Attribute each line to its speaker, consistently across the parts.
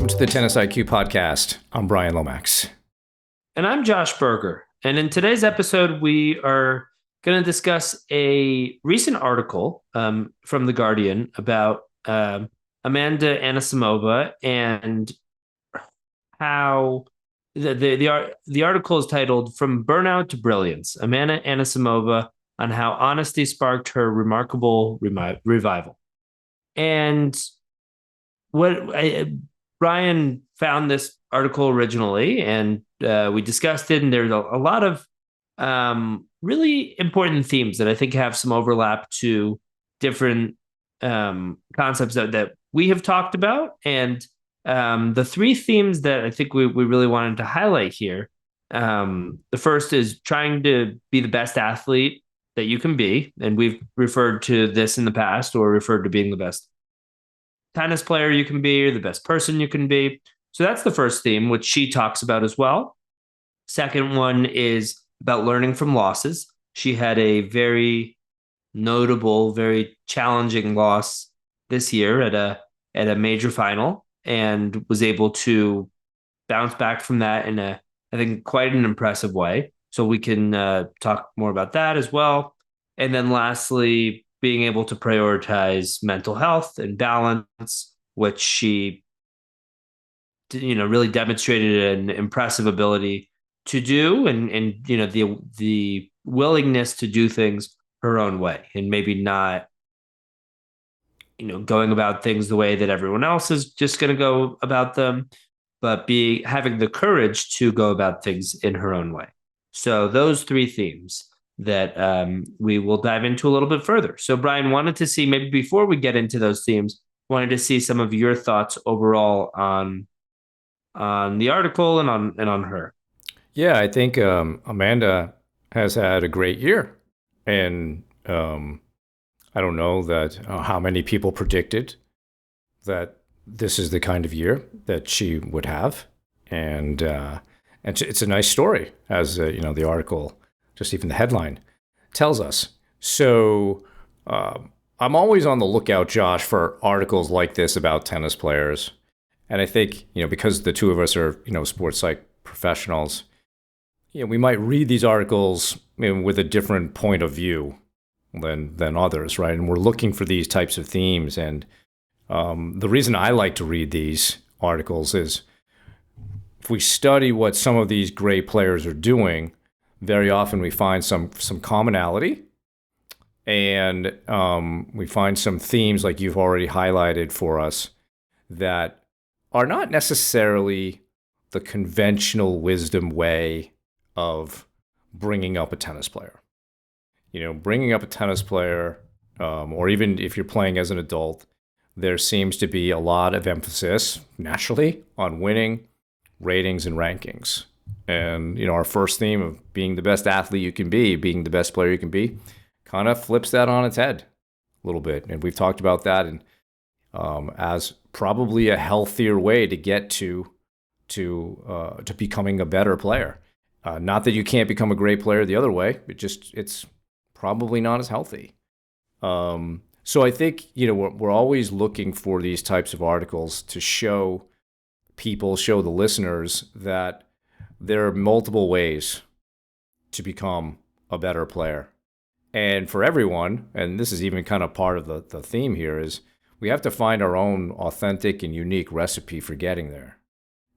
Speaker 1: Welcome to the Tennis IQ podcast. I'm Brian Lomax.
Speaker 2: And I'm Josh Berger. And in today's episode, we are going to discuss a recent article from The Guardian about Amanda Anisimova and how the article is titled "From Burnout to Brilliance: Amanda Anisimova on How Honesty Sparked Her Remarkable Revival." And Brian found this article originally, and we discussed it. And there's a lot of really important themes that I think have some overlap to different concepts that we have talked about. And the three themes that I think we really wanted to highlight here. The first is trying to be the best athlete that you can be. And we've referred to this in the past, or referred to being the best tennis player you can be, or the best person you can be. So that's the first theme, which she talks about as well. Second one is about learning from losses. She had a very notable, very challenging loss this year at a major final, and was able to bounce back from that in I think, quite an impressive way. So we can talk more about that as well. And then lastly, being able to prioritize mental health and balance, which she, really demonstrated an impressive ability to do, and the willingness to do things her own way, and maybe not going about things the way that everyone else is just going to go about them, but having the courage to go about things in her own way. So those three themes that we will dive into a little bit further. So Brian, wanted to see, maybe before we get into those themes, wanted to see some of your thoughts overall on the article and on her.
Speaker 1: Yeah, I think Amanda has had a great year. And I don't know that how many people predicted that this is the kind of year that she would have. And it's a nice story, as the article, just even the headline, tells us. So I'm always on the lookout, Josh, for articles like this about tennis players. And I think, because the two of us are, sports psych professionals, we might read these articles with a different point of view than others, right? And we're looking for these types of themes. And the reason I like to read these articles is, if we study what some of these great players are doing, very often we find some commonality, and we find some themes, like you've already highlighted for us, that are not necessarily the conventional wisdom way of bringing up a tennis player. Bringing up a tennis player, or even if you're playing as an adult, there seems to be a lot of emphasis, naturally, on winning, ratings, and rankings. And, our first theme of being the best athlete you can be, being the best player you can be, kind of flips that on its head a little bit. And we've talked about that, and as probably a healthier way to get to becoming a better player. Not that you can't become a great player the other way. It's probably not as healthy. So I think, we're always looking for these types of articles to show the listeners, that there are multiple ways to become a better player. And for everyone, and this is even kind of part of the theme here, is we have to find our own authentic and unique recipe for getting there.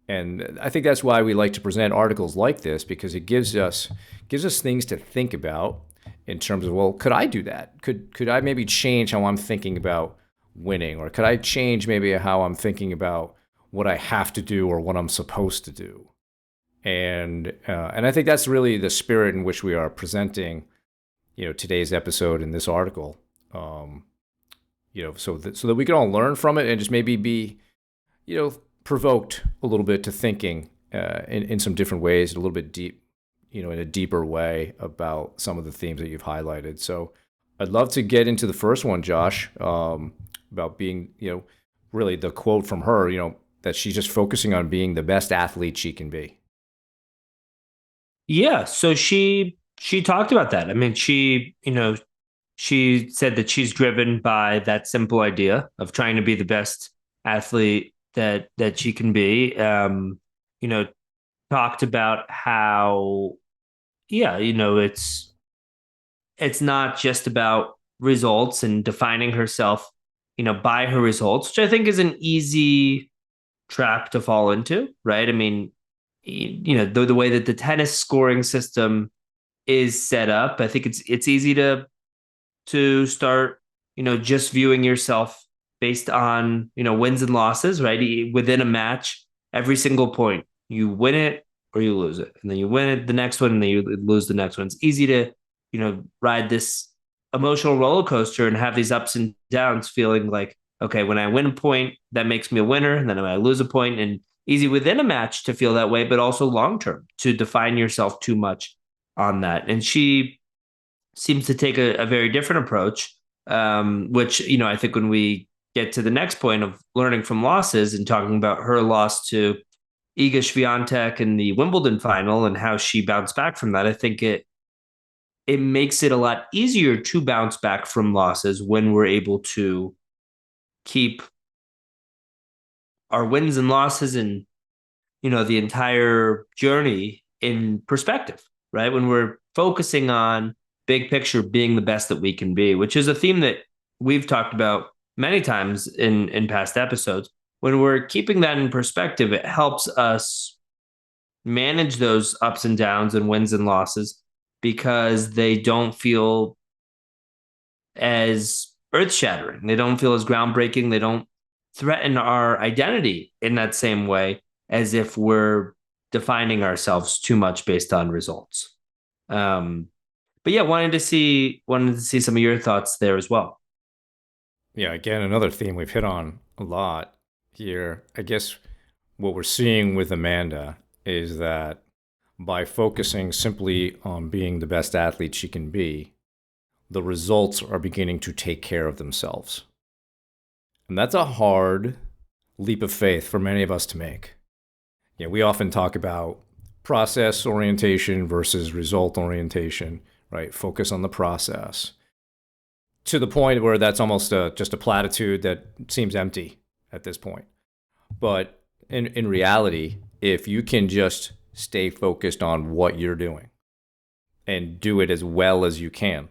Speaker 1: And I think that's why we like to present articles like this, because it gives us things to think about in terms of, well, could I do that? Could I maybe change how I'm thinking about winning? Or could I change maybe how I'm thinking about what I have to do or what I'm supposed to do? And I think that's really the spirit in which we are presenting, today's episode in this article. So that we can all learn from it, and just maybe be, provoked a little bit to thinking in some different ways, a little bit deep, in a deeper way, about some of the themes that you've highlighted. So I'd love to get into the first one, Josh, about being, really the quote from her, that she's just focusing on being the best athlete she can be.
Speaker 2: Yeah, so she talked about that. I mean, she said that she's driven by that simple idea of trying to be the best athlete that she can be. You know, talked about how yeah, it's not just about results and defining herself, by her results, which I think is an easy trap to fall into, right? I mean, the way that the tennis scoring system is set up, I think it's easy to start, just viewing yourself based on, wins and losses, right? Within a match, every single point, you win it or you lose it. And then you win it the next one and then you lose the next one. It's easy to, ride this emotional roller coaster and have these ups and downs, feeling like, okay, when I win a point, that makes me a winner. And then when I lose a point, and easy within a match to feel that way, but also long term to define yourself too much on that. And she seems to take a very different approach, which, I think when we get to the next point of learning from losses and talking about her loss to Iga Swiatek in the Wimbledon final and how she bounced back from that, I think it makes it a lot easier to bounce back from losses when we're able to keep our wins and losses and the entire journey in perspective, right? When we're focusing on big picture being the best that we can be, which is a theme that we've talked about many times in past episodes. When we're keeping that in perspective, it helps us manage those ups and downs and wins and losses because they don't feel as earth shattering. They don't feel as groundbreaking. They don't threaten our identity in that same way as if we're defining ourselves too much based on results. But yeah, wanted to see some of your thoughts there as well.
Speaker 1: Yeah, again, another theme we've hit on a lot here. I guess what we're seeing with Amanda is that by focusing simply on being the best athlete she can be, the results are beginning to take care of themselves. And that's a hard leap of faith for many of us to make. We often talk about process orientation versus result orientation, right? Focus on the process, to the point where that's almost just a platitude that seems empty at this point. But in reality, if you can just stay focused on what you're doing and do it as well as you can,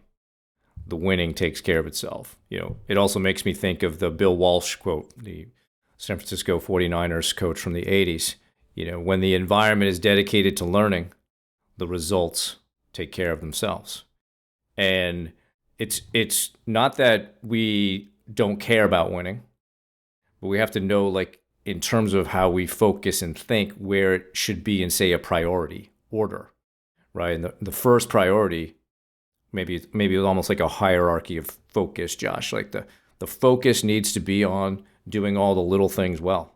Speaker 1: the winning takes care of itself. It also makes me think of the Bill Walsh quote, the San Francisco 49ers coach from the 80s. When the environment is dedicated to learning, the results take care of themselves. And it's not that we don't care about winning, but we have to know, like, in terms of how we focus and think, where it should be in, say, a priority order, right? And the first priority, maybe it's almost like a hierarchy of focus, Josh. Like the focus needs to be on doing all the little things well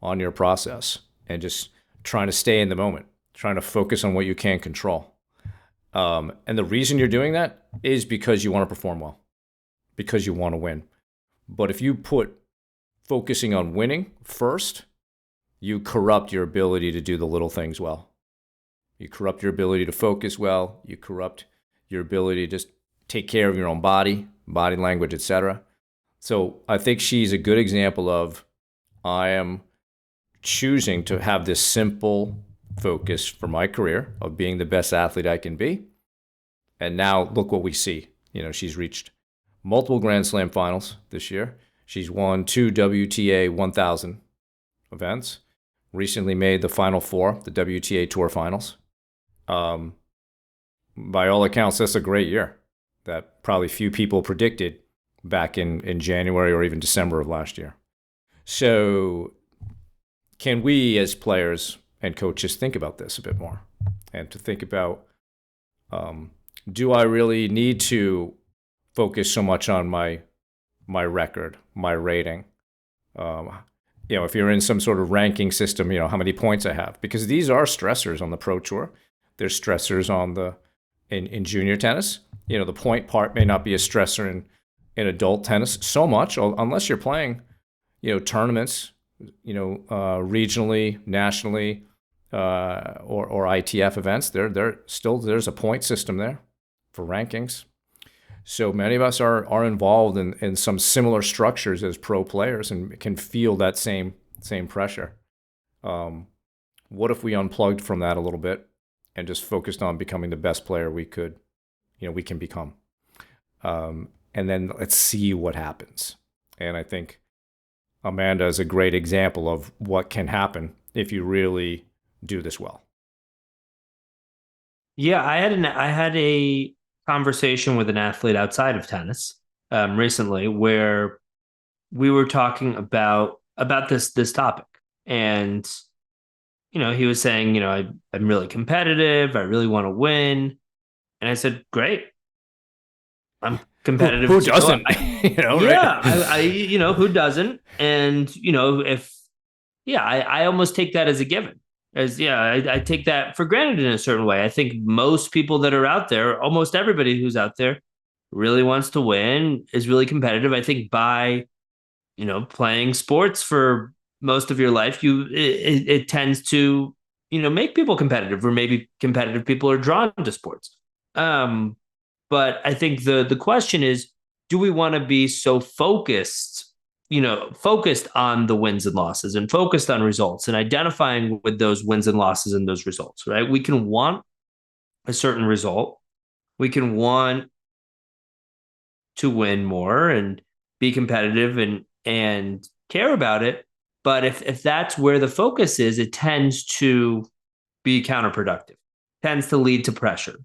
Speaker 1: on your process and just trying to stay in the moment, trying to focus on what you can control. And the reason you're doing that is because you want to perform well, because you want to win. But if you put focusing on winning first, you corrupt your ability to do the little things well. You corrupt your ability to focus well. You corrupt your ability to just take care of your own body language, etc. So I think she's a good example of, I am choosing to have this simple focus for my career of being the best athlete I can be. And now look what we see. She's reached multiple Grand Slam finals this year. She's won 2 WTA 1000 events, recently made the Final Four, the WTA Tour Finals. By all accounts, that's a great year that probably few people predicted back in January or even December of last year. So can we as players and coaches think about this a bit more, and to think about, do I really need to focus so much on my record, my rating? If you're in some sort of ranking system, how many points I have, because these are stressors on the pro tour. There's stressors in junior tennis. The point part may not be a stressor in adult tennis so much, unless you're playing, tournaments, regionally, nationally, or ITF events. There's a point system there for rankings. So many of us are involved in some similar structures as pro players and can feel that same same pressure. Um, what if we unplugged from that a little bit and just focused on becoming the best player we can become? And then let's see what happens. And I think Amanda is a great example of what can happen if you really do this well.
Speaker 2: Yeah, I had a conversation with an athlete outside of tennis recently where we were talking about this topic, and he was saying, I'm really competitive, I really want to win, and I said, great, I'm competitive
Speaker 1: Who
Speaker 2: too.
Speaker 1: doesn't? Right?
Speaker 2: Yeah, who doesn't? And if yeah, I almost take that as a given. As yeah, I take that for granted in a certain way. I think most people that are out there, almost everybody who's out there, really wants to win, is really competitive. I think by playing sports for most of your life, it tends to make people competitive, or maybe competitive people are drawn to sports. Um, but I think the question is, do we want to be so focused on the wins and losses and focused on results and identifying with those wins and losses and those results, right? We can want a certain result. We can want to win more and be competitive and care about it. But if that's where the focus is, it tends to be counterproductive, tends to lead to pressure,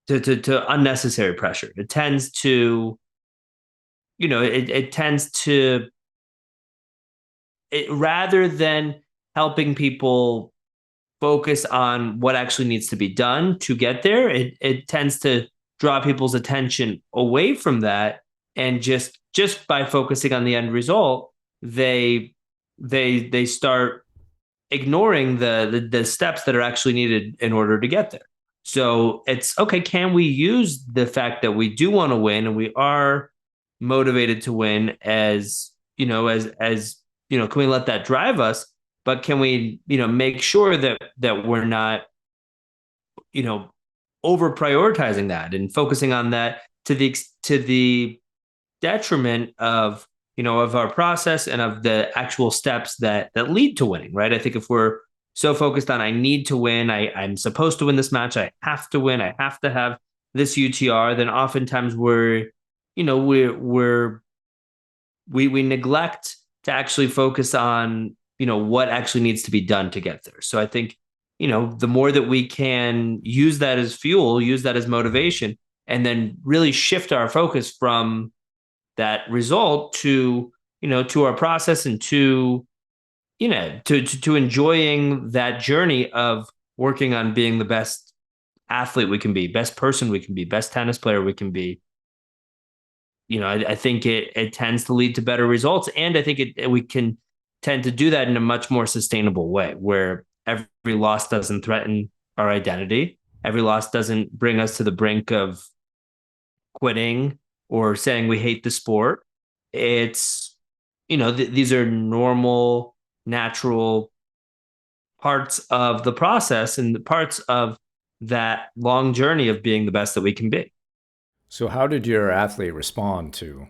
Speaker 2: to unnecessary pressure. It tends to, it tends to, rather than helping people focus on what actually needs to be done to get there, it tends to draw people's attention away from that, and just by focusing on the end result, they start ignoring the steps that are actually needed in order to get there. So it's okay. Can we use the fact that we do want to win and we are motivated to win as can we let that drive us? But can we, make sure that we're not, you know, over prioritizing that and focusing on that to the detriment of of our process and of the actual steps that lead to winning, right? I think if we're so focused on I need to win, I'm supposed to win this match, I have to win, I have to have this UTR, then oftentimes you know we're we neglect to actually focus on what actually needs to be done to get there. So I think the more that we can use that as fuel, use that as motivation, and then really shift our focus from that result to our process and to enjoying that journey of working on being the best athlete we can be, best person we can be, best tennis player we can be. I think it tends to lead to better results, and I think we can tend to do that in a much more sustainable way, where every loss doesn't threaten our identity, every loss doesn't bring us to the brink of quitting or saying we hate the sport. It's these are normal, natural parts of the process and the parts of that long journey of being the best that we can be.
Speaker 1: So, how did your athlete respond to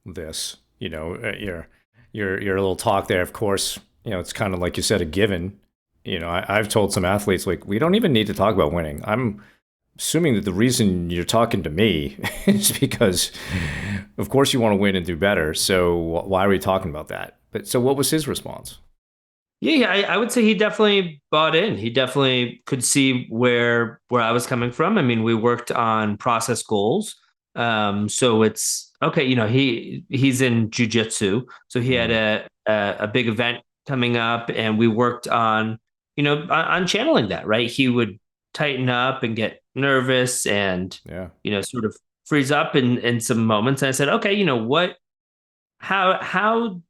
Speaker 1: this? Your little talk there. Of course, it's kind of like you said, a given. I've told some athletes like we don't even need to talk about winning. I'm assuming that the reason you're talking to me is because, of course, you want to win and do better. So why are we talking about that? But so, what was his response?
Speaker 2: Yeah, I would say he definitely bought in. He definitely could see where I was coming from. I mean, we worked on process goals. So it's okay. He's in jujitsu, so he had
Speaker 1: Mm,
Speaker 2: a big event coming up, and we worked on on channeling that. Right, he would tighten up and get nervous, and
Speaker 1: yeah.
Speaker 2: sort of freeze up in some moments. And I said, okay, what? How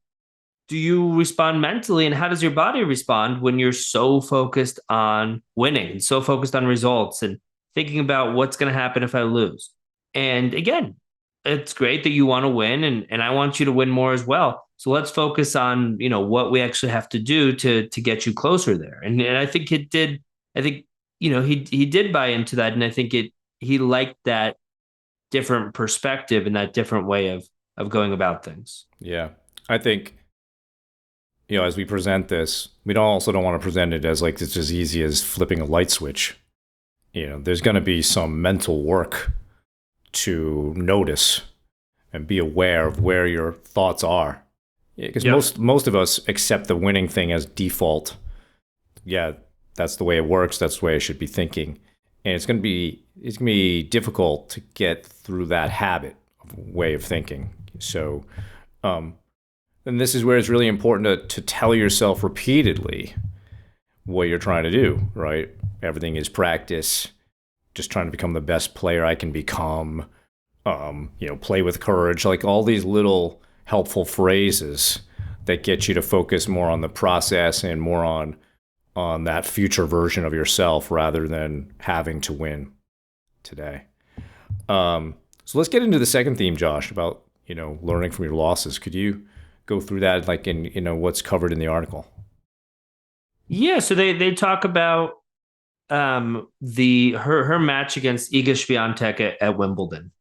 Speaker 2: do you respond mentally, and how does your body respond when you're so focused on winning and so focused on results and thinking about what's going to happen if I lose? And again, it's great that you want to win, and I want you to win more as well. So let's focus on what we actually have to do to get you closer there. And I think it did. I think he did buy into that, and I think he liked that different perspective and that different way of going about things.
Speaker 1: Yeah. I think as we present this, we don't want to present it as like it's as easy as flipping a light switch. There's going to be some mental work to notice and be aware of where your thoughts are. Because
Speaker 2: Yep.
Speaker 1: most of us accept the winning thing as default. Yeah, that's the way it works. That's the way I should be thinking. And it's gonna be difficult to get through that habit of way of thinking. So, um, and this is where it's really important to tell yourself repeatedly what you're trying to do. Right? Everything is practice. Just trying to become the best player I can become. Play with courage. Like all these little helpful phrases that get you to focus more on the process and more on that future version of yourself rather than having to win today. So let's get into the second theme, Josh, about learning from your losses. Could you go through that, like in what's covered in the article?
Speaker 2: Yeah, so they talk about the her match against Iga Swiatek at Wimbledon,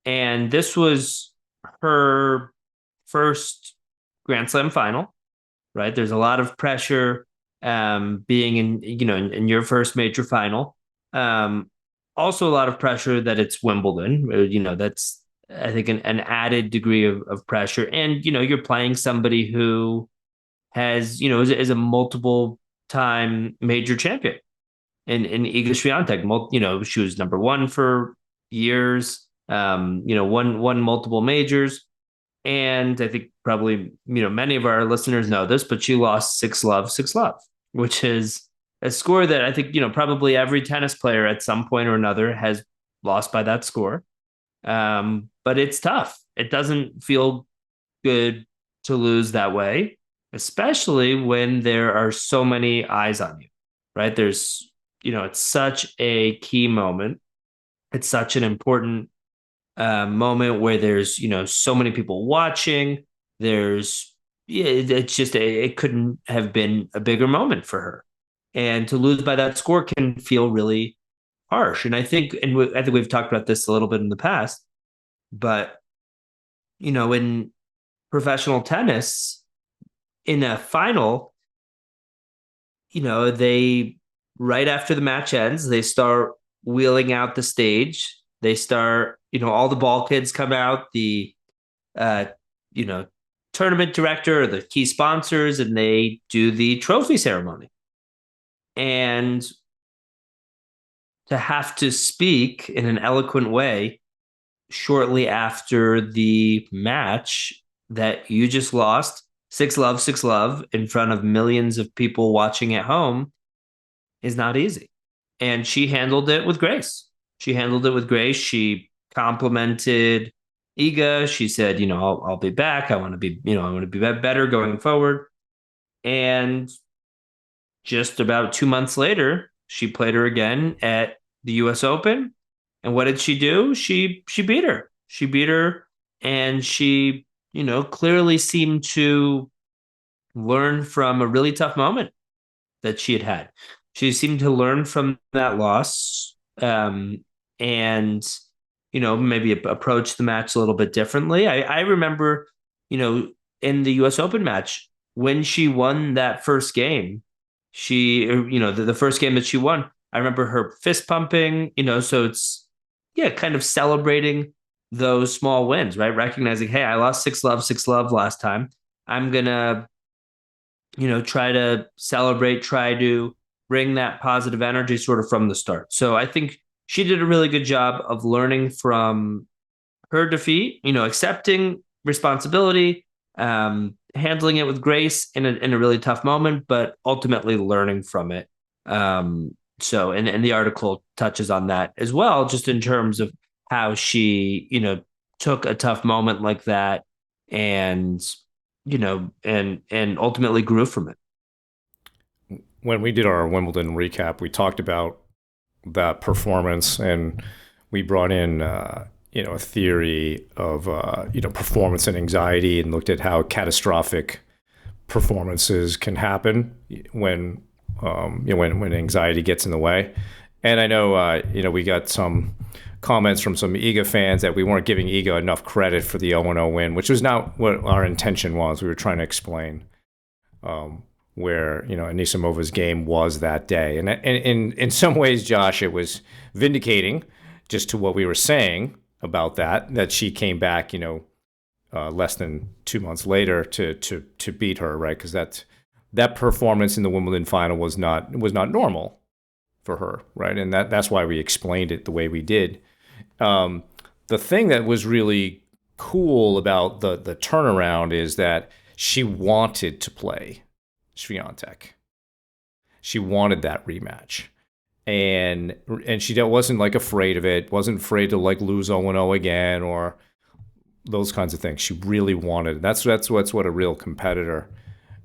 Speaker 2: and this was her first Grand Slam final. Right, there's a lot of pressure being in your first major final. Also, a lot of pressure that it's Wimbledon. That's I think an added degree of pressure, and you're playing somebody who has is a multiple time major champion in Iga Swiatek. She was number one for years. Won multiple majors, and I think probably many of our listeners know this, but she lost 6-love, 6-love, which is a score that I think probably every tennis player at some point or another has lost by that score. But it's tough. It doesn't feel good to lose that way, especially when there are so many eyes on you, right? It's such a key moment. It's such an important moment where there's, so many people watching. Yeah, it's just, it couldn't have been a bigger moment for her. And to lose by that score can feel really harsh. And I think we've talked about this a little bit in the past, but, in professional tennis, in a final, they right after the match ends, they start wheeling out the stage. They start, all the ball kids come out, the uh, you know, tournament director or the key sponsors, and they do the trophy ceremony. And to have to speak in an eloquent way shortly after the match that you just lost 6-love, 6-love in front of millions of people watching at home is not easy. And she handled it with grace. She handled it with grace. She complimented Iga. She said, I'll be back. I want to be, I want to be better going forward. And just about 2 months later, she played her again at the US Open. And what did she do? She beat her. She beat her, and she, clearly seemed to learn from a really tough moment that she had had. She seemed to learn from that loss, and maybe approach the match a little bit differently. I remember, in the U.S. Open match when she won that first game, the first game that she won. I remember her fist pumping. So it's kind of celebrating those small wins, right? Recognizing, hey, I lost 6-love, 6-love last time. I'm gonna try to celebrate, try to bring that positive energy sort of from the start. So I think she did a really good job of learning from her defeat, accepting responsibility, handling it with grace in a really tough moment, but ultimately learning from it. And the article touches on that as well, just in terms of how she, took a tough moment like that and and ultimately grew from it.
Speaker 1: When we did our Wimbledon recap, we talked about that performance, and we brought in a theory of performance and anxiety, and looked at how catastrophic performances can happen when when anxiety gets in the way. And I know we got some comments from some Iga fans that we weren't giving Iga enough credit for the 0-0 win, which was not what our intention was. We were trying to explain. where Anisimova's game was that day, and in some ways, Josh, it was vindicating, just to what we were saying about that she came back, less than 2 months later to beat her, right? Because that performance in the Wimbledon final was not normal for her, right? And that's why we explained it the way we did. The thing that was really cool about the turnaround is that she wanted to play Swiatek. She wanted that rematch. And she wasn't like afraid of it, wasn't afraid to like lose 0-0 again or those kinds of things. She really wanted it. That's what a real competitor,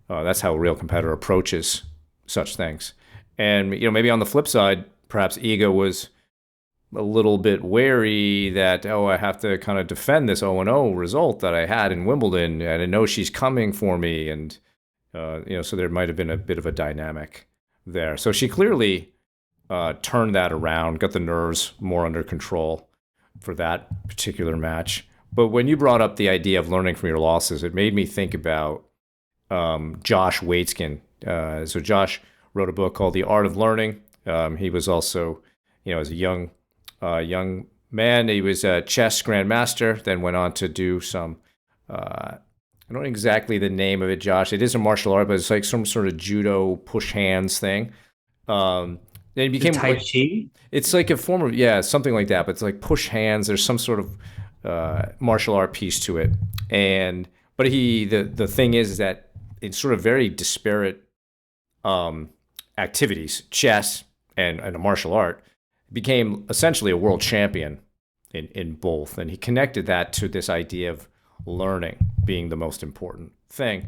Speaker 1: that's how a real competitor approaches such things. And maybe on the flip side, perhaps ego was a little bit wary that, I have to kind of defend this 0-0 result that I had in Wimbledon, and I know she's coming for me, and so there might have been a bit of a dynamic there. So she clearly turned that around, got the nerves more under control for that particular match. But when you brought up the idea of learning from your losses, it made me think about Josh Waitzkin. So Josh wrote a book called The Art of Learning. He was also, as a young man, he was a chess grandmaster, then went on to do some, I don't know exactly the name of it, Josh. It is a martial art, but it's like some sort of judo push hands thing. Then it became
Speaker 2: Tai Chi?
Speaker 1: It's like a form of, something like that, but it's like push hands. There's some sort of martial art piece to it. But the thing is that it's sort of very disparate activities, chess and a martial art, became essentially a world champion in both. And he connected that to this idea of learning being the most important thing.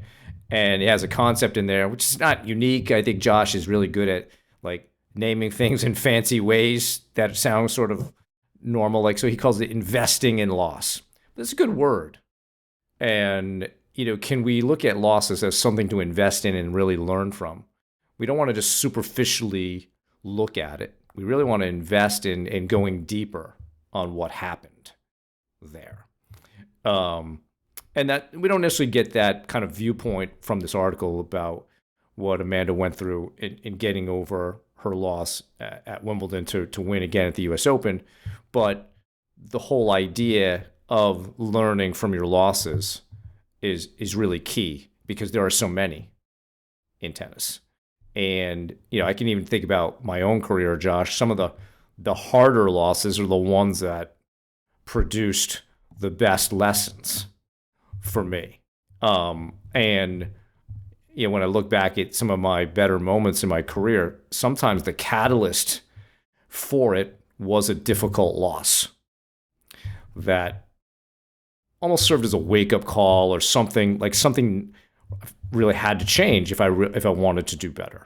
Speaker 1: And he has a concept in there, which is not unique. I think Josh is really good at like naming things in fancy ways that sound sort of normal. Like, so he calls it investing in loss. That's a good word. And, can we look at losses as something to invest in and really learn from? We don't want to just superficially look at it. We really want to invest in going deeper on what happened there. And that we don't necessarily get that kind of viewpoint from this article about what Amanda went through in getting over her loss at Wimbledon to win again at the US Open. But the whole idea of learning from your losses is really key, because there are so many in tennis. And, I can even think about my own career, Josh. Some of the harder losses are the ones that produced the best lessons for me. And, when I look back at some of my better moments in my career, sometimes the catalyst for it was a difficult loss that almost served as a wake-up call, or something really had to change if I wanted to do better.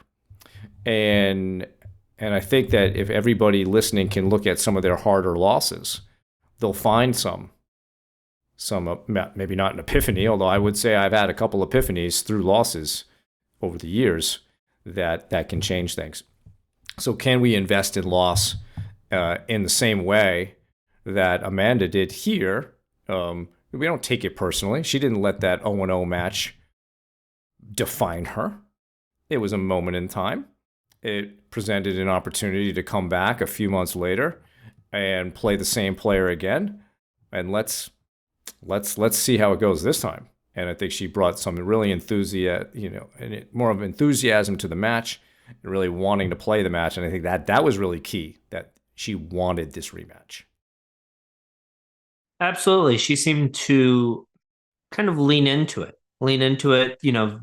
Speaker 1: And I think that if everybody listening can look at some of their harder losses, they'll find some maybe not an epiphany, although I would say I've had a couple epiphanies through losses over the years that can change things. So can we invest in loss in the same way that Amanda did here? We don't take it personally. She didn't let that 0-0 match define her. It was a moment in time. It presented an opportunity to come back a few months later and play the same player again. And let's see how it goes this time. And I think she brought some really more of enthusiasm to the match, and really wanting to play the match. And I think that was really key, that she wanted this rematch.
Speaker 2: Absolutely. She seemed to kind of lean into it,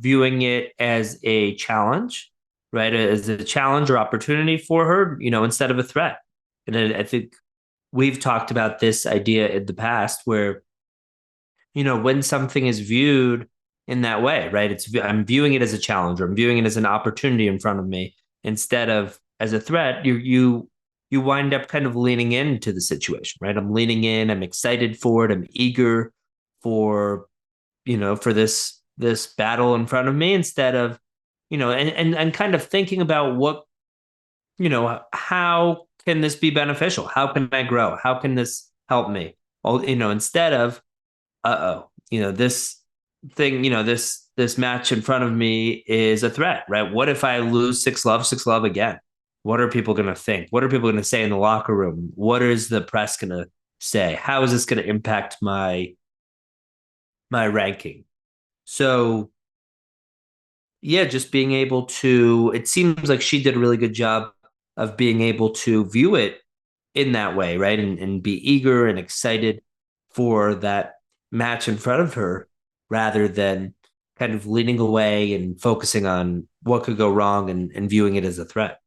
Speaker 2: viewing it as a challenge, right? As a challenge or opportunity for her, instead of a threat. And I think we've talked about this idea in the past where, when something is viewed in that way, right? I'm viewing it as a challenge, or I'm viewing it as an opportunity in front of me instead of as a threat. You wind up kind of leaning into the situation, right? I'm leaning in, I'm excited for it, I'm eager for this battle in front of me, instead of, and kind of thinking about what, how can this be beneficial? How can I grow? How can this help me? Instead of, this thing, this this match in front of me is a threat, right? What if I lose 6-love again? What are people going to think? What are people going to say in the locker room? What is the press going to say? How is this going to impact my ranking? So yeah, just being able to, it seems like she did a really good job of being able to view it in that way, right? And be eager and excited for that match in front of her rather than kind of leaning away and focusing on what could go wrong and viewing it as a threat.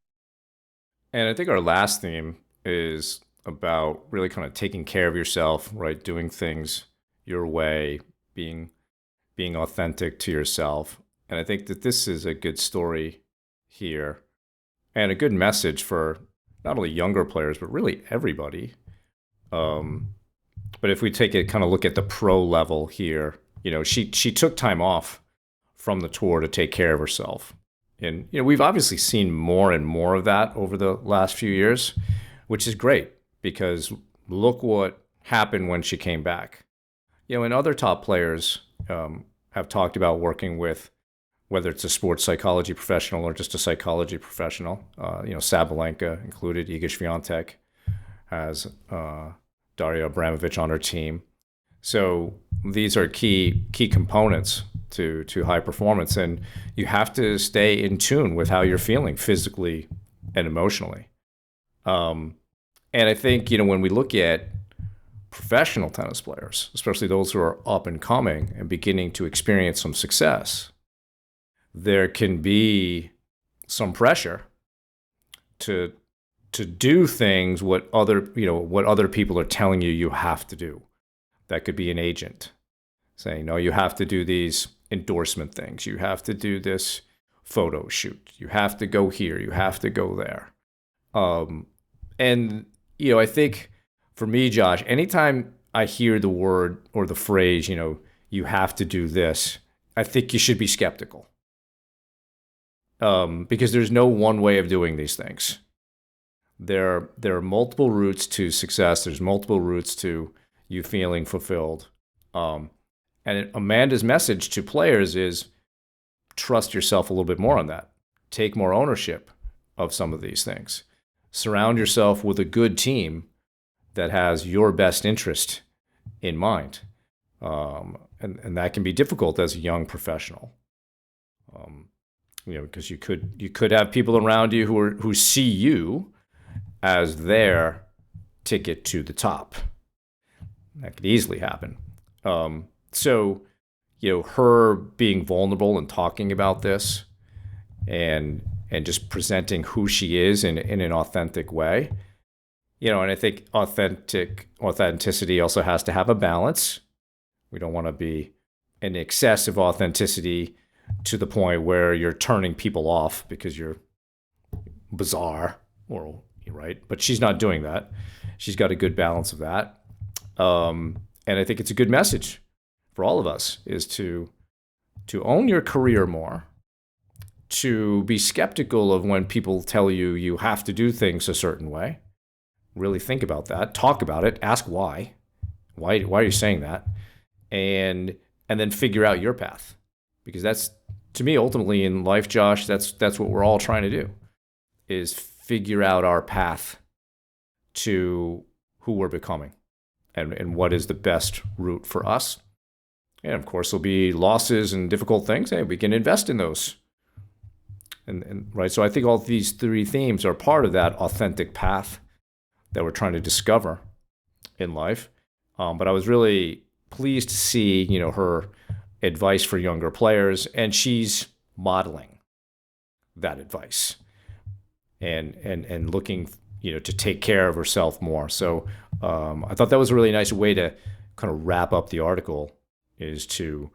Speaker 1: And I think our last theme is about really kind of taking care of yourself, right? Doing things your way, being being authentic to yourself. And I think that this is a good story here and a good message for not only younger players, but really everybody. Um, but if we take it, kind of look at the pro level here, she took time off from the tour to take care of herself. And we've obviously seen more and more of that over the last few years, which is great because look what happened when she came back. And other top players have talked about working with whether it's a sports psychology professional or just a psychology professional. Sabalenka included, Iga Swiatek has Daria Abramovich on her team. So these are key components to high performance, and you have to stay in tune with how you're feeling physically and emotionally. And I think when we look at professional tennis players, especially those who are up and coming and beginning to experience some success, there can be some pressure to do things what other people are telling you have to do. That could be an agent saying, no, you have to do these endorsement things. You have to do this photo shoot. You have to go here. You have to go there. And I think for me, Josh, anytime I hear the word or the phrase, you have to do this, I think you should be skeptical. Because there's no one way of doing these things. There are multiple routes to success. There's multiple routes to you feeling fulfilled. And Amanda's message to players is trust yourself a little bit more on that. Take more ownership of some of these things. Surround yourself with a good team that has your best interest in mind. And that can be difficult as a young professional. Because you could have people around you who see you as their ticket to the top. That could easily happen. So, her being vulnerable and talking about this, and just presenting who she is in an authentic way, and I think authenticity also has to have a balance. We don't want to be an excessive authenticity to the point where you're turning people off because you're bizarre, or right. But she's not doing that. She's got a good balance of that. And I think it's a good message for all of us is to own your career more, to be skeptical of when people tell you have to do things a certain way. Really think about that, talk about it, ask why. Why are you saying that? And then figure out your path. Because that's, to me, ultimately in life, Josh, that's what we're all trying to do, is figure out our path to who we're becoming and what is the best route for us. And of course, there'll be losses and difficult things. Hey, we can invest in those. And right. So I think all these three themes are part of that authentic path that we're trying to discover in life. But I was really pleased to see, her advice for younger players, and she's modeling that advice and looking, to take care of herself more. So I thought that was a really nice way to kind of wrap up the article, is to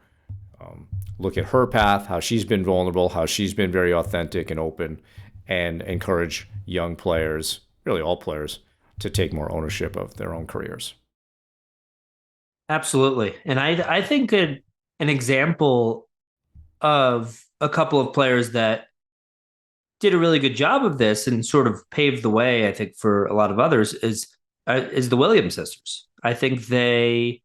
Speaker 1: look at her path, how she's been vulnerable, how she's been very authentic and open, and encourage young players, really all players, to take more ownership of their own careers.
Speaker 2: Absolutely. And I think an example of a couple of players that did a really good job of this and sort of paved the way, I think, for a lot of others is the Williams sisters. I think they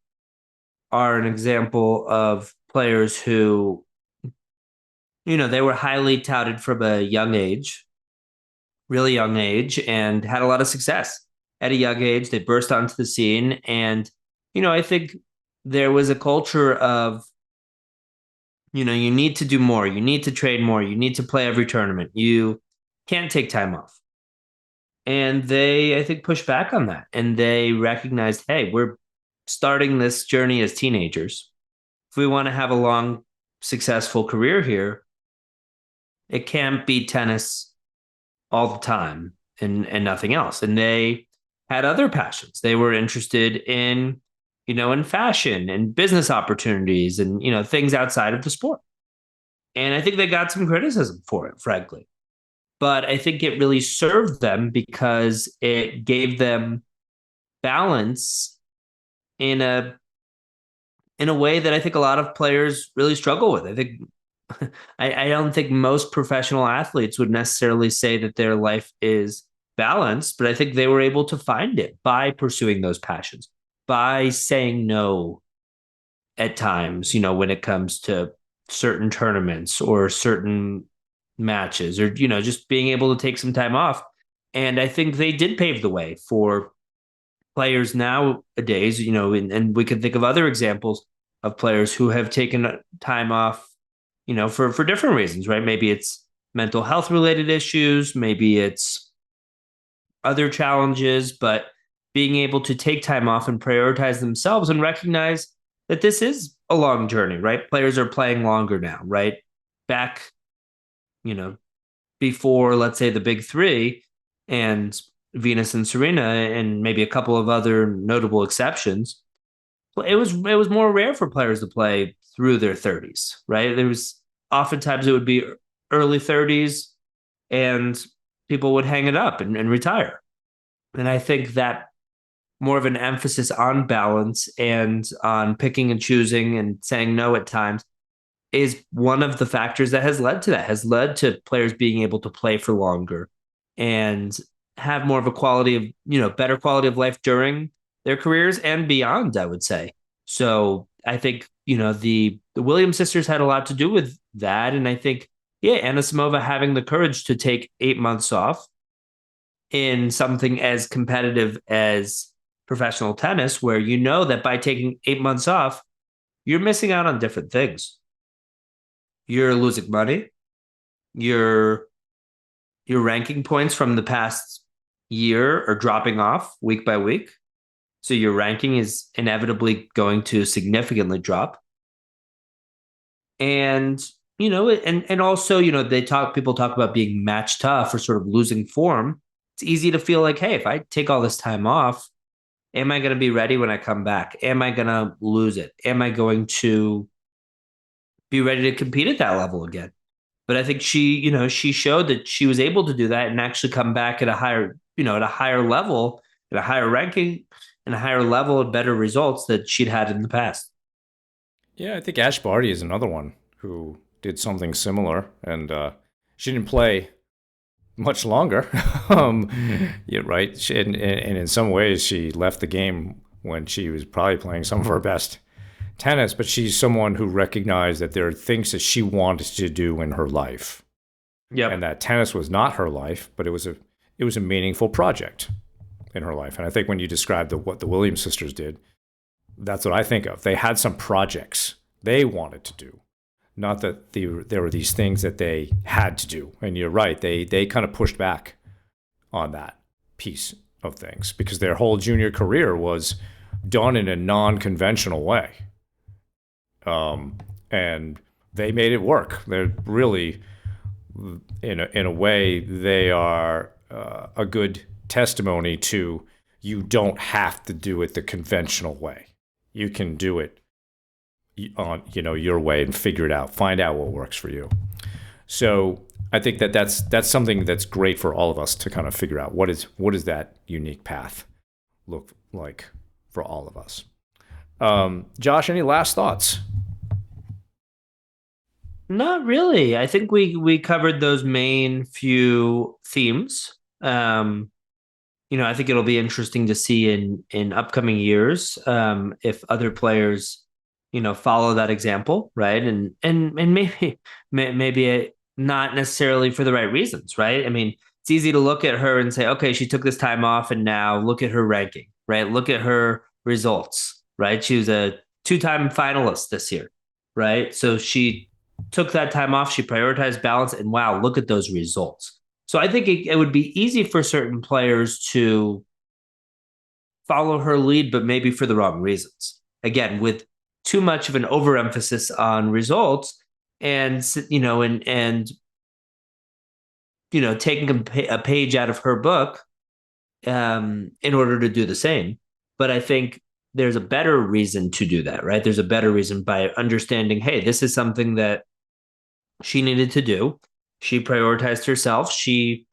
Speaker 2: are an example of players who they were highly touted from a young age, really young age, and had a lot of success at a young age. They burst onto the scene. And, I think there was a culture of, you need to do more, you need to train more, you need to play every tournament, you can't take time off. And they, I think, pushed back on that. And they recognized, hey, we're starting this journey as teenagers. If we want to have a long, successful career here, it can't be tennis all the time and nothing else. And they had other passions. They were interested in fashion and business opportunities and, things outside of the sport. And I think they got some criticism for it, frankly. But I think it really served them because it gave them balance in a way that I think a lot of players really struggle with. I think I don't think most professional athletes would necessarily say that their life is balanced, but I think they were able to find it by pursuing those passions, by saying no at times, when it comes to certain tournaments or certain matches or, just being able to take some time off. And I think they did pave the way for players nowadays, and we can think of other examples of players who have taken time off, for different reasons, right? Maybe it's mental health related issues, maybe it's other challenges, but being able to take time off and prioritize themselves and recognize that this is a long journey, right? Players are playing longer now, right? Back, you know, before, let's say, the big three and Venus and Serena, and maybe a couple of other notable exceptions, it was more rare for players to play through their 30s, right? There was oftentimes it would be early 30s, and people would hang it up and retire. And I think that more of an emphasis on balance and on picking and choosing and saying no at times is one of the factors that has led to players being able to play for longer and have more of a quality of, better quality of life during their careers and beyond, I would say. So I think, the Williams sisters had a lot to do with that. And I think, yeah, Anisimova having the courage to take 8 months off in something as competitive as professional tennis, where you know that by taking 8 months off, you're missing out on different things. You're losing money. Your your ranking points from the past year are dropping off week by week. So your ranking is inevitably going to significantly drop. And and also, people talk about being match tough or sort of losing form. It's easy to feel like, hey, if I take all this time off, am I going to be ready when I come back? Am I going to lose it? Am I going to be ready to compete at that level again? But I think she showed that she was able to do that and actually come back at a higher, at a higher level, at a higher ranking, and a higher level of better results that she'd had in the past.
Speaker 1: Yeah, I think Ash Barty is another one who did something similar, and she didn't play much longer. Yeah, right. And in some ways, she left the game when she was probably playing some of her best tennis. But she's someone who recognized that there are things that she wanted to do in her life, and
Speaker 2: Yep.
Speaker 1: that tennis was not her life, but it was a meaningful project in her life. And I think when you described what the Williams sisters did, that's what I think of. They had some projects they wanted to do, not that there were these things that they had to do. And you're right, they kind of pushed back on that piece of things because their whole junior career was done in a non-conventional way, and they made it work. They're really, in a way, they are a good testimony to you don't have to do it the conventional way. You can do it on your way and figure it out. Find out what works for you. So I think that's something that's great for all of us to kind of figure out what is that unique path look like for all of us. Josh, any last thoughts?
Speaker 2: Not really. I think we covered those main few themes. I think it'll be interesting to see in upcoming years if other players, follow that example, right? And maybe not necessarily for the right reasons, right? I mean, it's easy to look at her and say, okay, she took this time off, and now look at her ranking, right? Look at her results, right? She was a two-time finalist this year, right? So she took that time off, she prioritized balance, and wow, look at those results. So I think it would be easy for certain players to follow her lead, but maybe for the wrong reasons. Again, with too much of an overemphasis on results, and taking a page out of her book in order to do the same. But I think there's a better reason to do that, right? There's a better reason by understanding, hey, this is something that she needed to do. She prioritized herself. She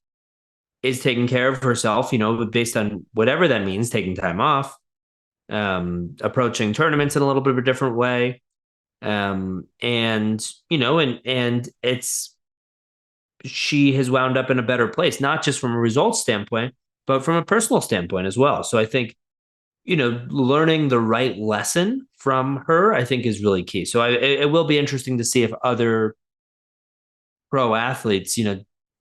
Speaker 2: is taking care of herself, based on whatever that means, taking time off, approaching tournaments in a little bit of a different way. And it's she has wound up in a better place, not just from a results standpoint, but from a personal standpoint as well. So I think, learning the right lesson from her, I think is really key. So it will be interesting to see if other pro athletes,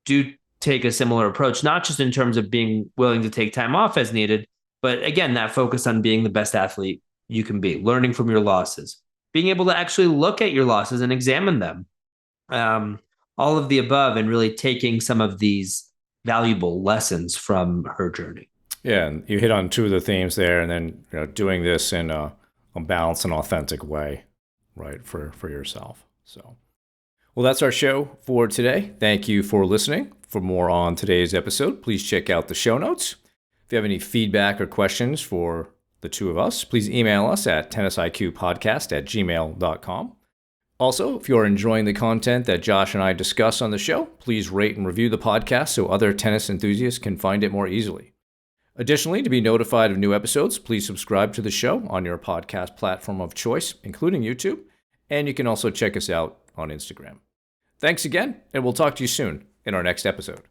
Speaker 2: do take a similar approach, not just in terms of being willing to take time off as needed, but again, that focus on being the best athlete you can be, learning from your losses, being able to actually look at your losses and examine them, all of the above, and really taking some of these valuable lessons from her journey.
Speaker 1: Yeah, and you hit on two of the themes there, and then doing this in a balanced and authentic way, right, for yourself. So, well, that's our show for today. Thank you for listening. For more on today's episode, please check out the show notes. If you have any feedback or questions for the two of us, please email us at tennisiqpodcast@gmail.com. Also, if you're enjoying the content that Josh and I discuss on the show, please rate and review the podcast so other tennis enthusiasts can find it more easily. Additionally, to be notified of new episodes, please subscribe to the show on your podcast platform of choice, including YouTube, and you can also check us out on Instagram. Thanks again, and we'll talk to you soon in our next episode.